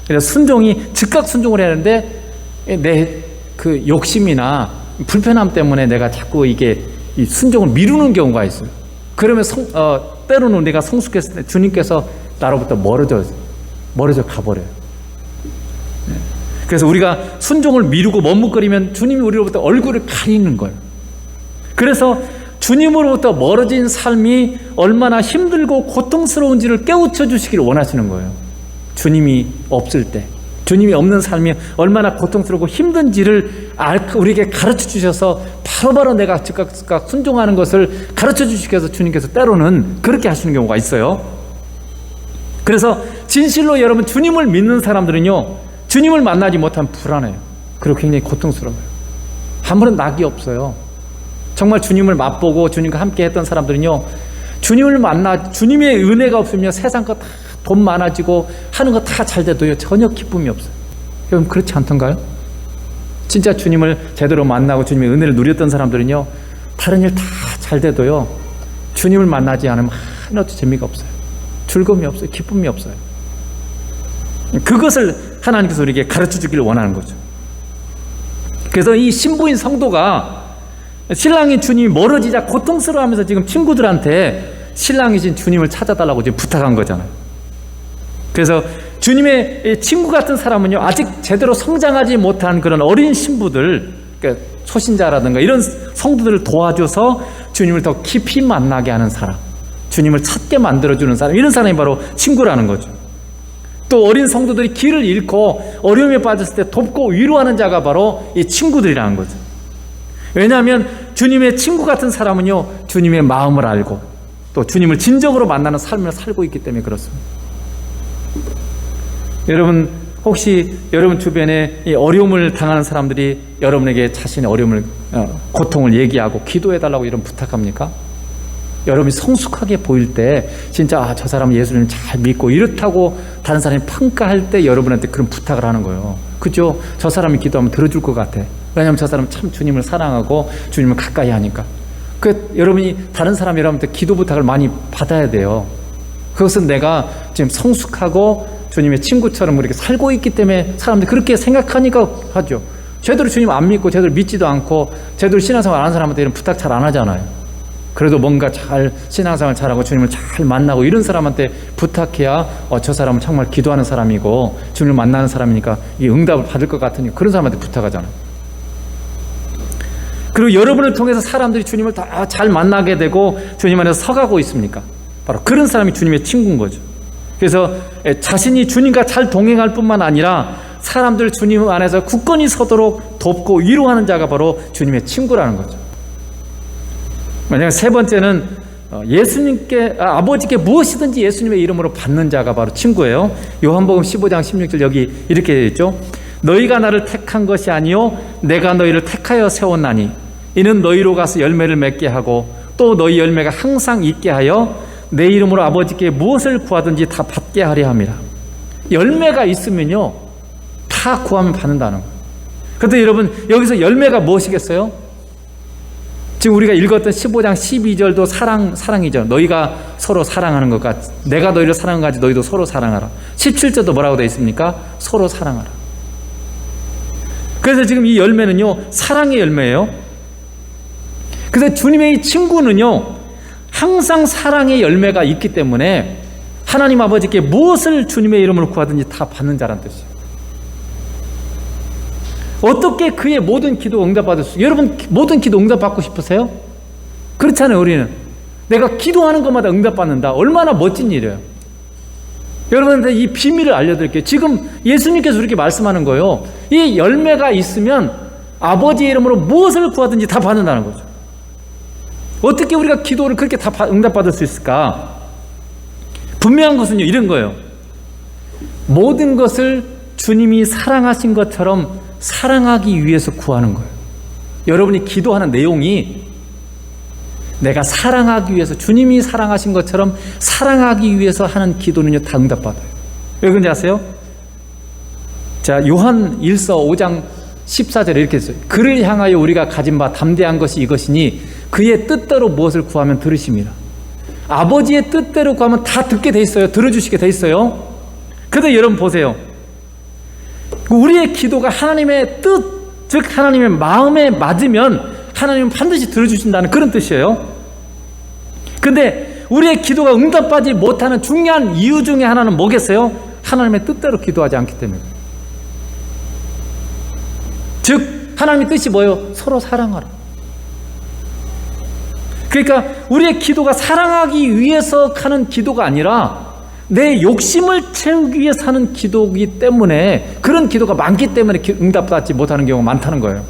그래서 순종이 즉각 순종을 해야 하는데 내 그 욕심이나 불편함 때문에 내가 자꾸 이게 이 순종을 미루는 경우가 있어요. 그러면 때로는 내가 성숙했을 때 주님께서 나로부터 멀어져 가버려요. 그래서 우리가 순종을 미루고 머뭇거리면 주님이 우리로부터 얼굴을 가리는 거예요. 그래서 주님으로부터 멀어진 삶이 얼마나 힘들고 고통스러운지를 깨우쳐 주시기를 원하시는 거예요. 주님이 없을 때, 주님이 없는 삶이 얼마나 고통스럽고 힘든지를 우리에게 가르쳐 주셔서 바로바로 내가 즉각 순종하는 것을 가르쳐 주시기 위해서 주님께서 때로는 그렇게 하시는 경우가 있어요. 그래서 진실로 여러분, 주님을 믿는 사람들은요, 주님을 만나지 못하면 불안해요. 그리고 굉장히 고통스러워요. 아무런 낙이 없어요. 정말 주님을 맛보고 주님과 함께 했던 사람들은요, 주님을 만나, 주님의 은혜가 없으면 세상 거 다 돈 많아지고 하는 거 다 잘 돼도요, 전혀 기쁨이 없어요. 여러분 그렇지 않던가요? 진짜 주님을 제대로 만나고 주님의 은혜를 누렸던 사람들은요, 다른 일 다 잘 돼도요, 주님을 만나지 않으면 하나도 재미가 없어요. 즐거움이 없어요. 기쁨이 없어요. 그것을 하나님께서 우리에게 가르쳐 주기를 원하는 거죠. 그래서 이 신부인 성도가 신랑이 주님이 멀어지자 고통스러워하면서 지금 친구들한테 신랑이신 주님을 찾아달라고 지금 부탁한 거잖아요. 그래서 주님의 친구 같은 사람은요, 아직 제대로 성장하지 못한 그런 어린 신부들, 그러니까 초신자라든가 이런 성도들을 도와줘서 주님을 더 깊이 만나게 하는 사람, 주님을 찾게 만들어주는 사람, 이런 사람이 바로 친구라는 거죠. 또 어린 성도들이 길을 잃고 어려움에 빠졌을 때 돕고 위로하는 자가 바로 이 친구들이라는 거죠. 왜냐하면 주님의 친구 같은 사람은요, 주님의 마음을 알고 또 주님을 진정으로 만나는 삶을 살고 있기 때문에 그렇습니다. 여러분, 혹시 여러분 주변에 이 어려움을 당하는 사람들이 여러분에게 자신의 어려움을, 고통을 얘기하고 기도해달라고 이런 부탁합니까? 여러분이 성숙하게 보일 때 진짜 저 사람은 예수님을 잘 믿고 이렇다고 다른 사람이 평가할 때 여러분한테 그런 부탁을 하는 거예요. 그죠? 저 사람이 기도하면 들어줄 것 같아. 왜냐하면 저 사람은 참 주님을 사랑하고 주님을 가까이 하니까. 여러분이 다른 사람 여러분한테 기도 부탁을 많이 받아야 돼요. 그것은 내가 지금 성숙하고 주님의 친구처럼 그렇게 살고 있기 때문에 사람들이 그렇게 생각하니까 하죠. 제대로 주님 안 믿고 제대로 믿지도 않고 제대로 신앙생활 안 하는 사람한테 이런 부탁 잘 안 하잖아요. 그래도 뭔가 잘 신앙생활 잘하고 주님을 잘 만나고 이런 사람한테 부탁해야 저 사람은 정말 기도하는 사람이고 주님을 만나는 사람이니까 이 응답을 받을 것 같으니까 그런 사람한테 부탁하잖아요. 그리고 여러분을 통해서 사람들이 주님을 다 잘 만나게 되고 주님 안에서 서가고 있습니까? 바로 그런 사람이 주님의 친구인 거죠. 그래서 자신이 주님과 잘 동행할 뿐만 아니라 사람들 주님 안에서 굳건히 서도록 돕고 위로하는 자가 바로 주님의 친구라는 거죠. 만약 세 번째는 예수님께, 아버지께 무엇이든지 예수님의 이름으로 받는 자가 바로 친구예요. 요한복음 15장 16절 여기 이렇게 되어 있죠. 너희가 나를 택한 것이 아니요 내가 너희를 택하여 세웠나니 이는 너희로 가서 열매를 맺게 하고 또 너희 열매가 항상 있게 하여 내 이름으로 아버지께 무엇을 구하든지 다 받게 하려 함이라. 열매가 있으면요 다 구하면 받는다는 거예요. 그런데 여러분 여기서 열매가 무엇이겠어요? 지금 우리가 읽었던 15장 12절도 사랑이죠. 너희가 서로 사랑하는 것 같이 내가 너희를 사랑한 것 같이 너희도 서로 사랑하라. 17절도 뭐라고 되어 있습니까? 서로 사랑하라. 그래서 지금 이 열매는요 사랑의 열매예요. 그래서 주님의 이 친구는요 항상 사랑의 열매가 있기 때문에 하나님 아버지께 무엇을 주님의 이름으로 구하든지 다 받는 자란 뜻이에요. 어떻게 그의 모든 기도 응답받을 수 있어요? 여러분 모든 기도 응답받고 싶으세요? 그렇잖아요. 우리는 내가 기도하는 것마다 응답받는다. 얼마나 멋진 일이에요. 여러분한테 이 비밀을 알려드릴게요. 지금 예수님께서 이렇게 말씀하는 거예요. 이 열매가 있으면 아버지의 이름으로 무엇을 구하든지 다 받는다는 거죠. 어떻게 우리가 기도를 그렇게 다 응답받을 수 있을까? 분명한 것은요 이런 거예요. 모든 것을 주님이 사랑하신 것처럼 사랑하기 위해서 구하는 거예요. 여러분이 기도하는 내용이 내가 사랑하기 위해서 주님이 사랑하신 것처럼 사랑하기 위해서 하는 기도는요 다 응답받아요. 왜 그런지 아세요? 자, 요한 1서 5장 14절에 이렇게 했어요. 그를 향하여 우리가 가진 바 담대한 것이 이것이니 그의 뜻대로 무엇을 구하면 들으십니다. 아버지의 뜻대로 구하면 다 듣게 돼 있어요. 들어주시게 돼 있어요. 그런데 여러분 보세요. 우리의 기도가 하나님의 뜻, 즉 하나님의 마음에 맞으면 하나님은 반드시 들어주신다는 그런 뜻이에요. 근데 우리의 기도가 응답받지 못하는 중요한 이유 중에 하나는 뭐겠어요? 하나님의 뜻대로 기도하지 않기 때문에. 즉 하나님의 뜻이 뭐예요? 서로 사랑하라. 그러니까 우리의 기도가 사랑하기 위해서 하는 기도가 아니라 내 욕심을 채우기 위해서 하는 기도이기 때문에 그런 기도가 많기 때문에 응답받지 못하는 경우가 많다는 거예요.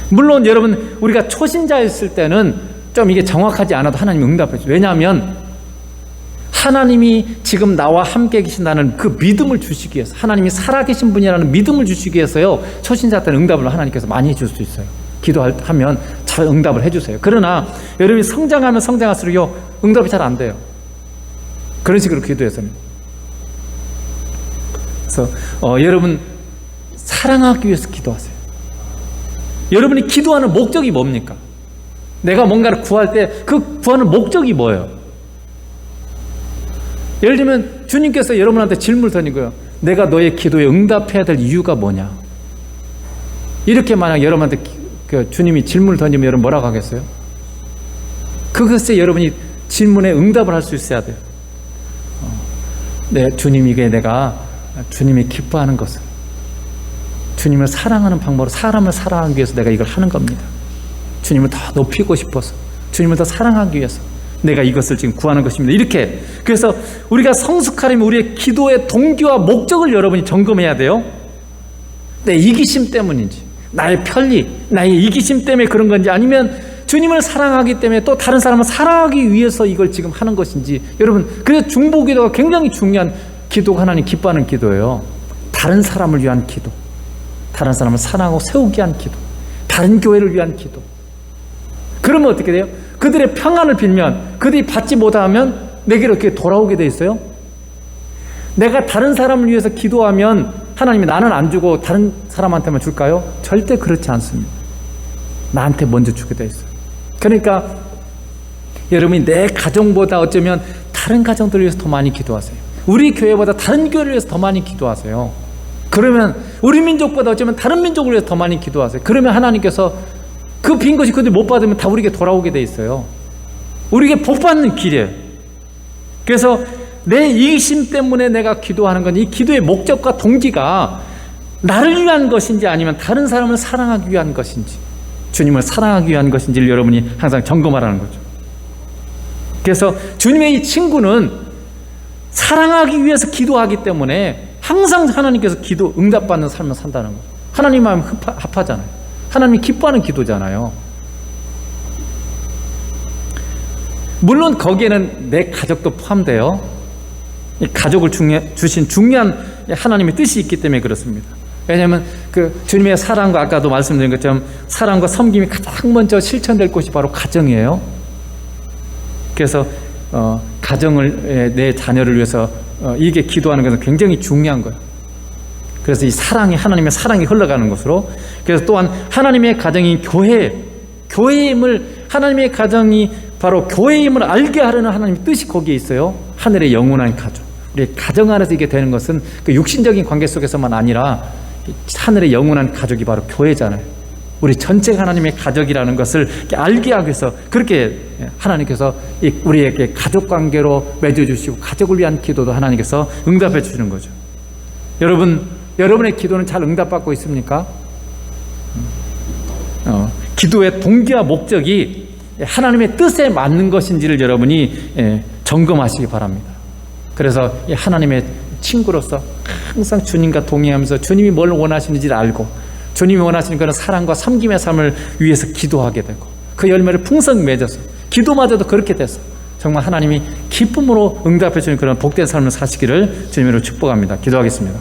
물론 여러분 우리가 초신자였을 때는 좀 이게 정확하지 않아도 하나님이 응답해 줘요. 왜냐하면 하나님이 지금 나와 함께 계신다는 그 믿음을 주시기 위해서, 하나님이 살아계신 분이라는 믿음을 주시기 위해서요 초신자 때는 응답을 하나님께서 많이 해줄 수 있어요. 기도하면 잘 응답을 해주세요. 그러나 여러분이 성장하면 성장할수록요 응답이 잘 안 돼요. 그런 식으로 기도해서는. 그래서 여러분 사랑하기 위해서 기도하세요. 여러분이 기도하는 목적이 뭡니까? 내가 뭔가를 구할 때 그 구하는 목적이 뭐예요? 예를 들면 주님께서 여러분한테 질문을 던지고요. 내가 너의 기도에 응답해야 될 이유가 뭐냐? 이렇게 만약 여러분한테 그 주님이 질문을 던지면 여러분 뭐라고 하겠어요? 그것에 여러분이 질문에 응답을 할 수 있어야 돼요. 네, 주님, 이게 내가 주님이 기뻐하는 것은 주님을 사랑하는 방법으로 사람을 사랑하기 위해서 내가 이걸 하는 겁니다. 주님을 더 높이고 싶어서, 주님을 더 사랑하기 위해서 내가 이것을 지금 구하는 것입니다. 이렇게. 그래서 우리가 성숙하려면 우리의 기도의 동기와 목적을 여러분이 점검해야 돼요. 내 이기심 때문인지, 나의 편리, 나의 이기심 때문에 그런 건지, 아니면 주님을 사랑하기 때문에 또 다른 사람을 사랑하기 위해서 이걸 지금 하는 것인지. 여러분, 그래서 중보기도가 굉장히 중요한 기도가 하나님 기뻐하는 기도예요. 다른 사람을 위한 기도, 다른 사람을 사랑하고 세우기 위한 기도, 다른 교회를 위한 기도. 그러면 어떻게 돼요? 그들의 평안을 빌면, 그들이 받지 못하면 내게로 이렇게 돌아오게 돼 있어요. 내가 다른 사람을 위해서 기도하면 하나님이 나는 안 주고 다른 사람한테만 줄까요? 절대 그렇지 않습니다. 나한테 먼저 주게 돼 있어요. 그러니까 여러분이 내 가정보다 어쩌면 다른 가정들을 위해서 더 많이 기도하세요. 우리 교회보다 다른 교회를 위해서 더 많이 기도하세요. 그러면 우리 민족보다 어쩌면 다른 민족을 위해서 더 많이 기도하세요. 그러면 하나님께서 그 빈 것이 그들 못 받으면 다 우리에게 돌아오게 돼 있어요. 우리에게 복 받는 길이에요. 그래서 내 이기심 때문에 내가 기도하는 건, 이 기도의 목적과 동기가 나를 위한 것인지 아니면 다른 사람을 사랑하기 위한 것인지, 주님을 사랑하기 위한 것인지를 여러분이 항상 점검하라는 거죠. 그래서 주님의 이 친구는 사랑하기 위해서 기도하기 때문에 항상 하나님께서 기도 응답받는 삶을 산다는 거죠. 하나님 마음 합하잖아요. 하나님이 기뻐하는 기도잖아요. 물론 거기에는 내 가족도 포함돼요. 이 가족을 주신 중요한 하나님의 뜻이 있기 때문에 그렇습니다. 왜냐하면 그 주님의 사랑과, 아까도 말씀드린 것처럼 사랑과 섬김이 가장 먼저 실천될 곳이 바로 가정이에요. 그래서 가정을, 내 자녀를 위해서 이게 기도하는 것은 굉장히 중요한 거예요. 그래서 이 사랑이, 하나님의 사랑이 흘러가는 것으로. 그래서 또한 하나님의 가정이 교회임을, 하나님의 가정이 바로 교회임을 알게 하려는 하나님의 뜻이 거기에 있어요. 하늘의 영원한 가족. 우리 가정 안에서 이게 되는 것은 그 육신적인 관계 속에서만 아니라 하늘의 영원한 가족이 바로 교회잖아요. 우리 전체가 하나님의 가족이라는 것을 알게 하기 위해서 그렇게 하나님께서 우리에게 가족 관계로 맺어주시고, 가족을 위한 기도도 하나님께서 응답해 주시는 거죠. 여러분의 기도는 잘 응답받고 있습니까? 기도의 동기와 목적이 하나님의 뜻에 맞는 것인지를 여러분이 점검하시기 바랍니다. 그래서 하나님의 친구로서 항상 주님과 동행하면서 주님이 뭘 원하시는지를 알고, 주님이 원하시는 그런 사랑과 섬김의 삶을 위해서 기도하게 되고, 그 열매를 풍성히 맺어서 기도마저도 그렇게 돼서 정말 하나님이 기쁨으로 응답해 주는 그런 복된 삶을 사시기를 주님으로 축복합니다. 기도하겠습니다.